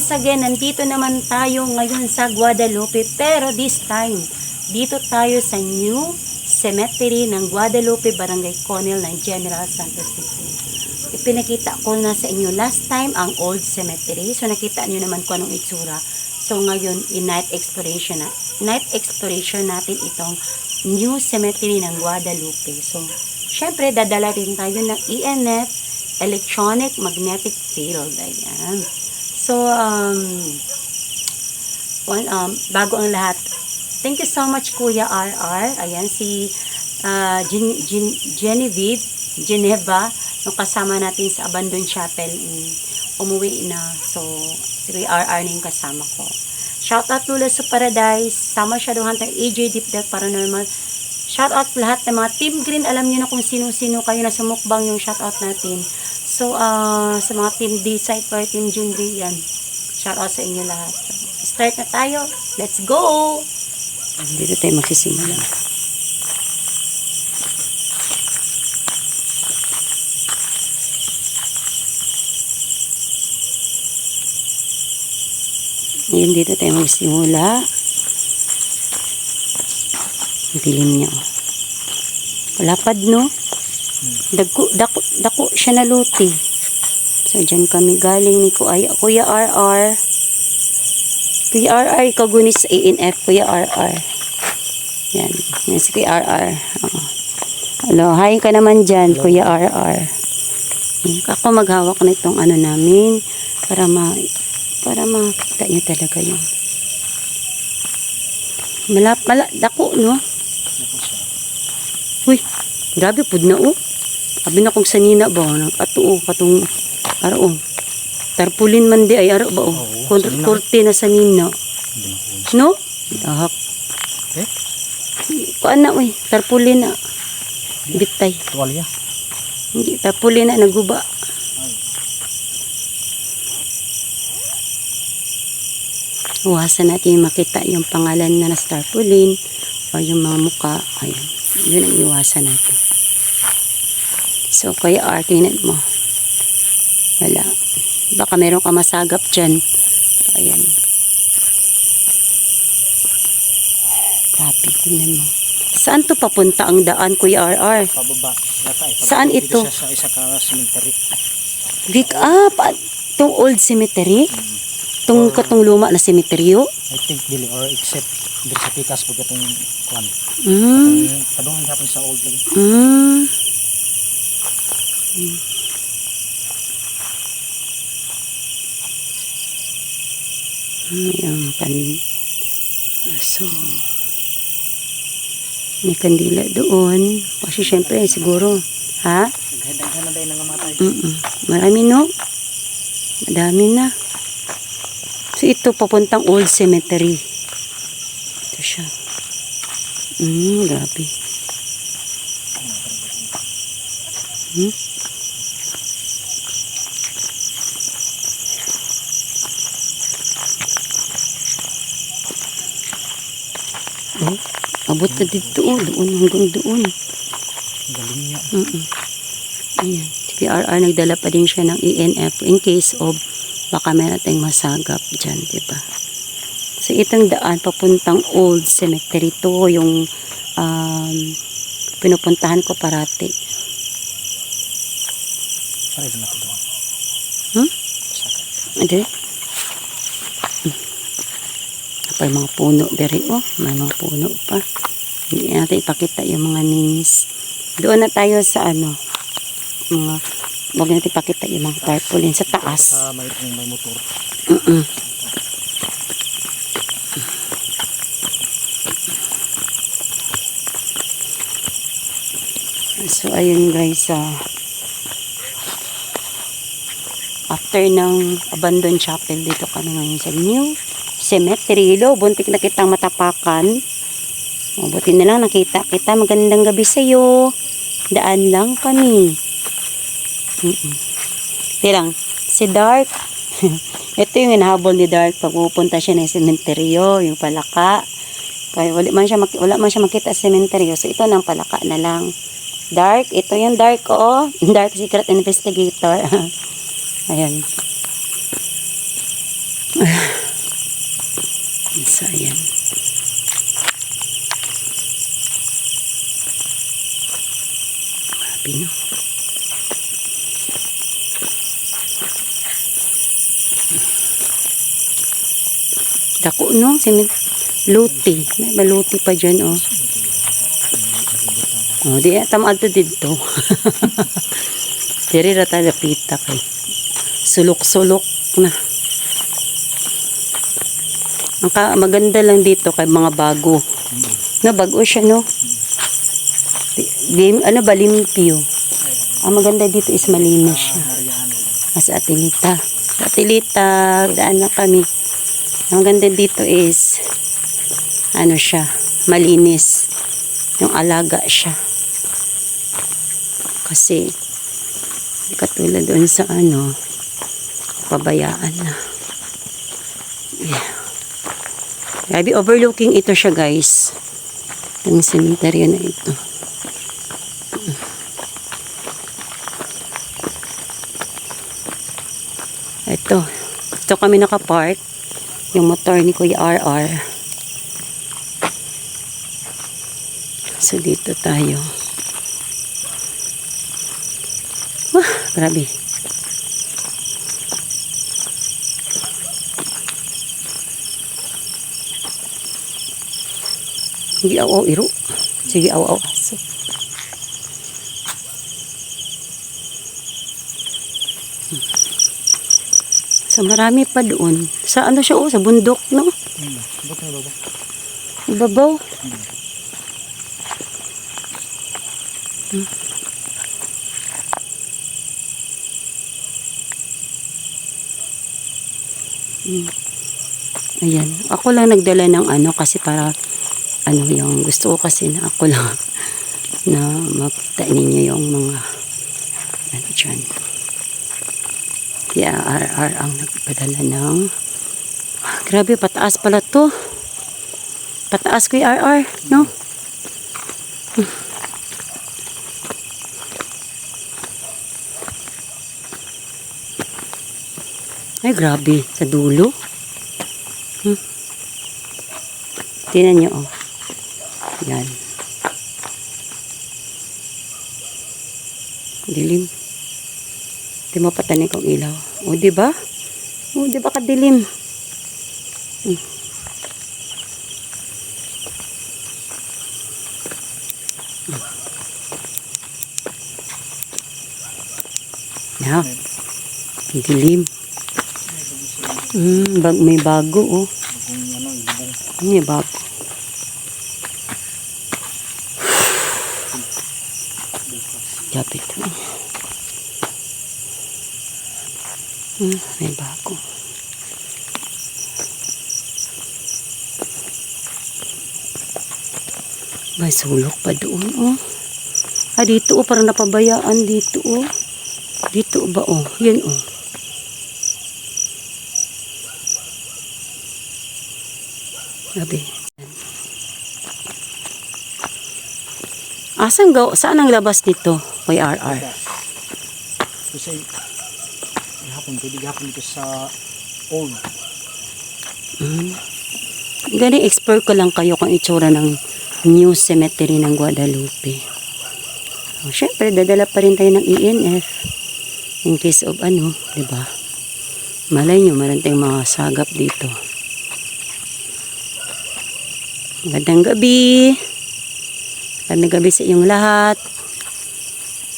once again, nandito naman tayo ngayon sa Guadalupe, pero this time, dito tayo sa new cemetery ng Guadalupe, Barangay Conil ng General Santos City. Ipinakita ko na sa inyo last time ang old cemetery, so nakita nyo naman kung anong itsura. So ngayon, night exploration natin itong new cemetery ng Guadalupe. So, syempre, dadala rin tayo ng EMF, electronic magnetic field. Ayan. So, bago ang lahat, thank you so much, Kuya RR. Ayan, si Geneva, nung kasama natin sa Abandoned Chapel, umuwi na. So, si Kuya RR na yung kasama ko. Shoutout Lula sa Paradise, Summer Shadow Hunter, AJ Deep Deck Paranormal. Shoutout lahat ng mga Team Green. Alam niyo na kung sino-sino kayo na sumukbang yung shoutout natin. So, sa mga Team D-Site or Team Junri, yan. Shoutout sa inyo lahat. So, start na tayo. Let's go! Dito tayo magsisimula. Ayan, dito tayo magsimula. Dilim niya. Palapad, no? Dako siya na luti. So, dyan kami galing ni Kuya RR. Kuya RR, ikaw gunis sa ANF, Kuya RR. Yan. Yan si Kuya RR. Hello, hi ka naman dyan, Kuya RR. Ako maghawak na itong ano namin para makita nyo talaga yung dako, no? Uy, grabe pud na, oh. Abi na kong sanina ba, ato, katong aro, tarpulin man di ay aro ba, oh. Korte na sanina. No? Dahak. Kuan na, uy, tarpulin na. Bitay. Tuwalya. Hindi, tarpulin na, naguba. Uwasan natin yung makita yung pangalan na nasa tarpaulin o yung mga muka. Ayun. Yun ang iwasan natin. So, Kuya R, tingnan mo. Wala. Baka meron ka masagap dyan. Ayan. Grabe, tingnan mo. Saan to papunta ang daan, Kuya RR? Pababa. Saan ito? Sa isa ka cemetery. Big up! Itong old cemetery? Itong katong luma na cemeteryo? I think dili or except dili sa pikas pag itong kwan. Padung hapon sa old lagi. Ayan, so, may kandila doon. Kasi syempre, siguro, ha? Naghadaghan na dahil nangamatay. Marami, no? Madami na. So, ito papuntang old cemetery. Ito siya. Grabe. Oh, abot na dito. Doon hanggang doon. Galing niya. Ayan. Si PRR nagdala pa din siya ng ENF in case of baka meron tayong masagap dyan, diba? So, itong daan papuntang old cemetery. Ito yung pinupuntahan ko parati. Para ito na ito doon. Ade? Pa yung mga puno dere, oh. May mga puno pa. Hindi natin ipakita yung mga names. Doon na tayo sa ano, wag natin ipakita yung mga tarpaulin sa taas. Sa may motor. So, ayun guys, after ng Abandoned Chapel, dito kami ngayon sa new cemetery. Hello, buntik na kitang matapakan. Buti na lang nakita kita. Magandang gabi sa'yo. Daan lang kami. Tilang, si Dark. Ito yung hinahabol ni Dark pag pupunta siya ng sementeryo, yung palaka. Kaya wala man siya makita sa sementeryo. So, ito ng palaka na lang. Dark, ito yung Dark, oh. Dark Secret Investigator. Ayan. So, ayan. Grabe, no? Dako, no? Luti. May baluti pa dyan, oh. Oh, di tamad to dito. Diri rata lapita kay. Sulok-sulok na. Ang maganda lang dito kay mga bago. No, bago siya, no? Ano ba, limpyo. Ang maganda dito is malinis siya. Sa Atilita. Sa Atilita, daan na kami. Ang maganda dito is ano siya, malinis. Yung alaga siya. Kasi katulad doon sa ano, pabayaan na. Yeah. Grabe, overlooking ito siya, guys. Itong cemetery na ito. Ito kami nakapark. Yung motor ni Kuya RR. So, dito tayo. Wah, grabe. Sige, aw, iro. Sige, aw, aso. So, marami pa doon. Sa ano siya, oh, sa bundok, no? Ibabaw. Ayan. Ako lang nagdala ng ano kasi para ano yung gusto ko kasi na ako lang na makita ninyo yung mga ano dyan. Kaya RR ang nagpadala ng grabe, pataas pala to. Pataas ko yung RR, no? Ay, grabe. Sa dulo. Tingnan nyo, oh. Yan. Dilim. Di mo patanin kong ilaw. O, diba? O, diba kadilim? Yan. Dilim. May bago, oh. May bago. Kapit. May bago. May sulok pa doon, oh. Dito, oh. Parang napabayaan dito, oh. Dito ba, oh. Yan, oh. Grabe. Saan ang labas dito? May RR. Kasi pwede gapon dito sa old. Gani, explore ko lang kayo kung itsura ng new cemetery ng Guadalupe. So, syempre, dadala pa rin tayo ng ENF in case of ano, diba? Malay nyo, meron tayong mga sagap dito. Magandang gabi. Magandang gabi sa inyong lahat.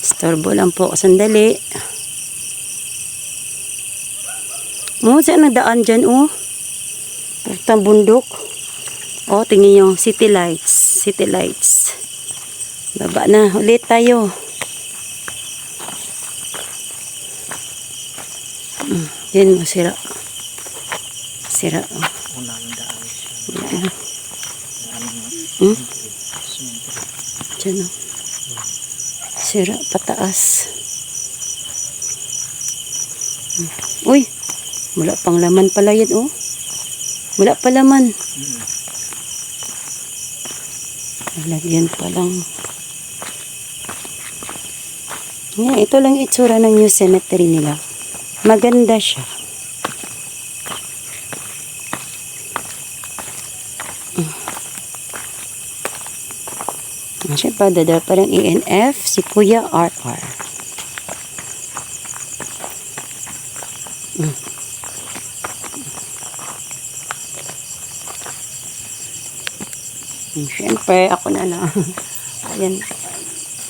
Istorbo lang po sandali. Saan nagdaan dyan, oh? Putang bundok. Oh, tingin yung city lights. City lights. Baba na. Ulit tayo. Yan, sira. Sira, oh. Unang daan siya. Yan. Diyan, oh. Sira, pataas. Uy, wala pang laman pala yan, oh. Wala pa laman. Nalagyan pa lang. Yan, ito lang itsura ng new cemetery nila. Maganda siya. pa, dadala pa ng ENF, si Kuya RR. Siyempre, ako na na. Ayan.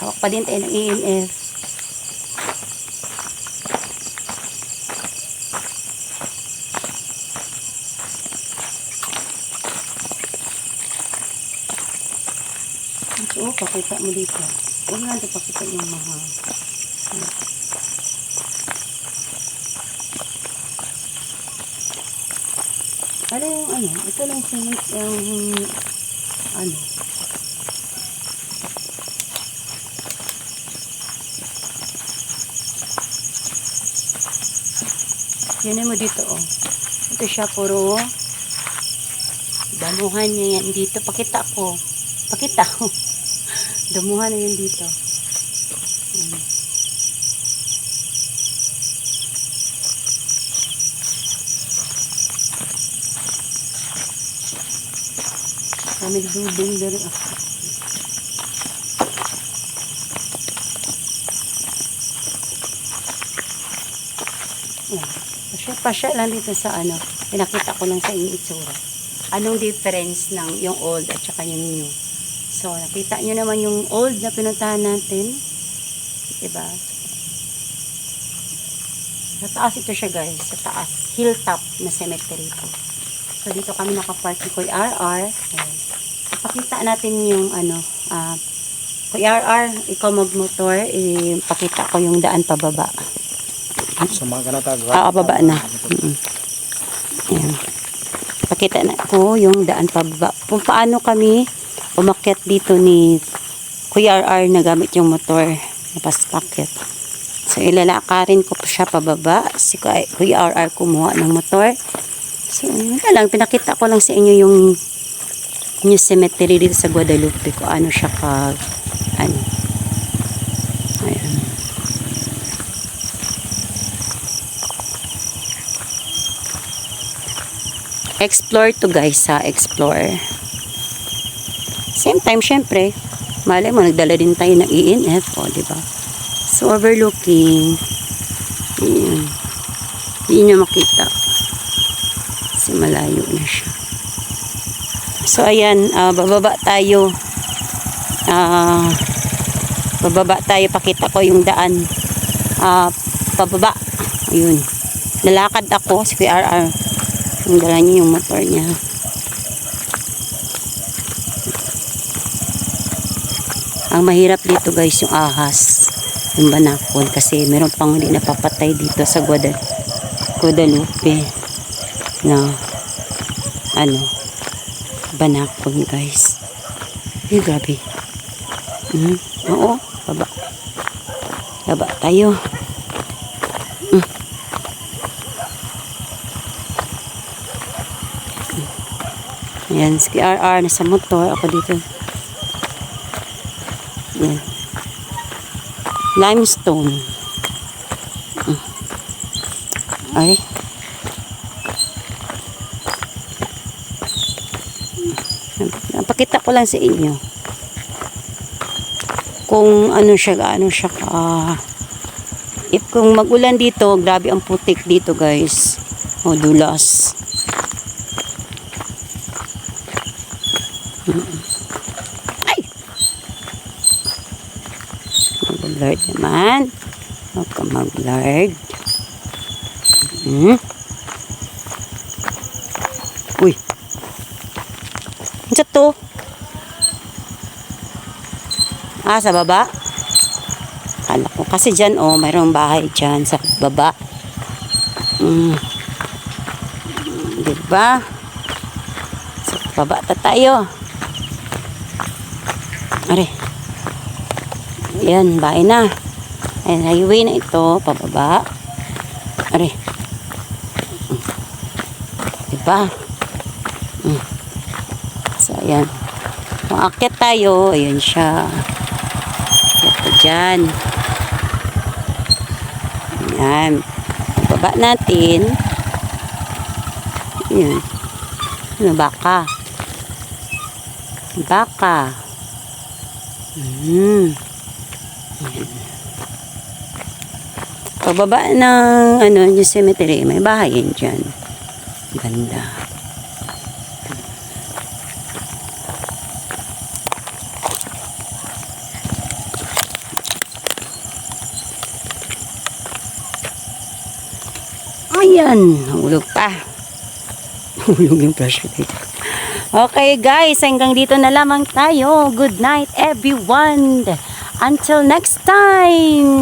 Hawak pa din tayo ng ENF. Ito, pakita mo dito. Huwag nga ito pakita yung mga... Ano yung ano? Ito lang cement yung... Ano? Yan mo dito, oh. Ito siya, puro damuhan niya yan dito. Pakita ko. Pakita ko. Damuhan na yan dito. Kami duding dari ako. Pasya lang dito sa ano. Pinakita ko lang sa inyo itsura. Anong difference ng yung old at saka yung new. So, nakita nyo naman yung old na pinuntahan natin. Diba? Sa taas ito siya guys. Sa taas. Hilltop na cemetery ito. So, dito kami nakapark ni Kuya RR. Ayan. Ipakita natin yung ano. Kuya RR, ikaw magmotor. Ipakita ko yung daan pababa. Sumaga na tayo. Baba na. Ayan. Pakita na ko yung daan pababa. Kung paano kami umakyat dito ni Kuya RR na gamit yung motor na paspakit. So, ilalakarin ko pa siya pababa. Si Kuya RR kumuha ng motor. So, lang, pinakita ko lang sa inyo yung cemetery dito sa Guadalupe. Kung ano siya ka, ano. Ayan. Explore to guys ha, explore. Same time syempre, malay mo nagdala din tayo ng ENF, o diba? So overlooking, yun. Hindi nyo makita. Kasi malayo na siya. So ayan, bababa tayo. Bababa tayo, pakita ko yung daan. Pababa. Ayun. Lalakad ako, si Kuya RR. Yung dala niya yung motor niya. Ang mahirap dito guys yung ahas, yung banakon, kasi meron pang hindi napapatay dito sa Guadalupe na ano, banakon guys. Ay grabe. Oo, baba tayo. Ayan, si RR nasa motor, ako dito. Ayan. Limestone. Ay. Napakita ko lang sa inyo kung ano siya, if kung magulan dito, grabe ang putik dito guys. O, dulas. Ay! Mag-lord naman. Huwag ka mag-lord. Uy! Ano sa to? Sa baba? Kala ko kasi dyan, mayroong bahay dyan sa baba. Diba? So, baba tayo. Are. Ayan, bahay na. Ayan, highway na ito, pababa. Are. Diba? So, ayan. Kung akit tayo, ayan siya. Ito dyan. Ayan. Baba natin. Ayan. Ano, baka. Baka. Mm. Pababa ng yung cemetery, may bahay yun dyan. Ganda. Ayan, nahulog pa. Nahulog yung flashlight. Okay guys, hanggang dito na lamang tayo. Good night everyone. Until next time.